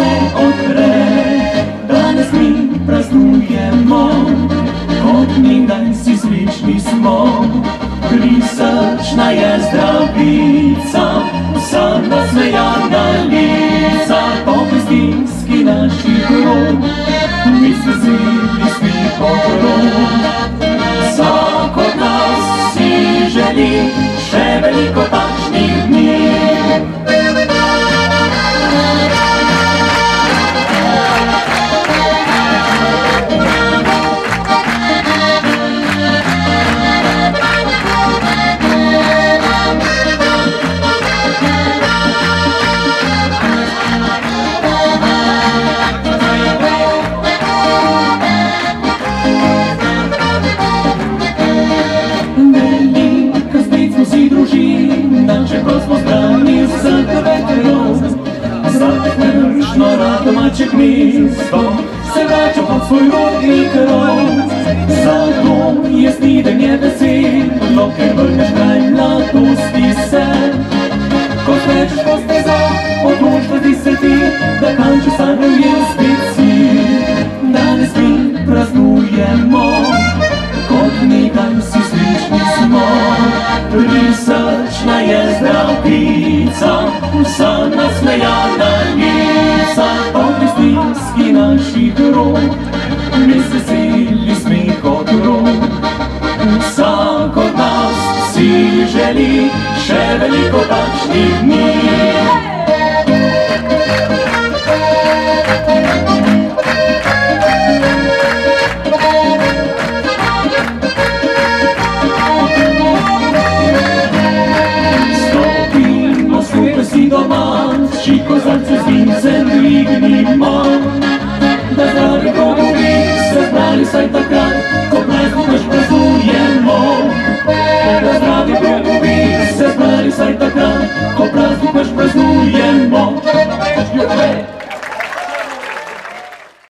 se odpre. Danes mi praznujemo, kot nikdaj si slični smo. Prisrčna je zdravica, vsa nasmejana lica, po pestinski naših rok, mi se zili smih okrog. Vsak od nas si želi še veliko takšnih dni. Čeprav smo zbrani z vetrov, zateknešno domače gnezdo se vrača pod svoj rodni krov. Zato je snidenje veselo, ker vrneš kraj mladosti se. Ko smečeš po stezah, odločno zdi se ti, da kančo sanjal je spet si. Danes mi praznujemo, kot nekaj si slični smo. Prisrčna je zdravica, vsa nasmejana lica, po pestinski naših rok, mi se veseli smeh otrok. Vsak od nas si želi še veliko takšnih dni. Či kozarce z vincem dvignimo, da zdravi bogovi se znali saj takrat, ko praznik naš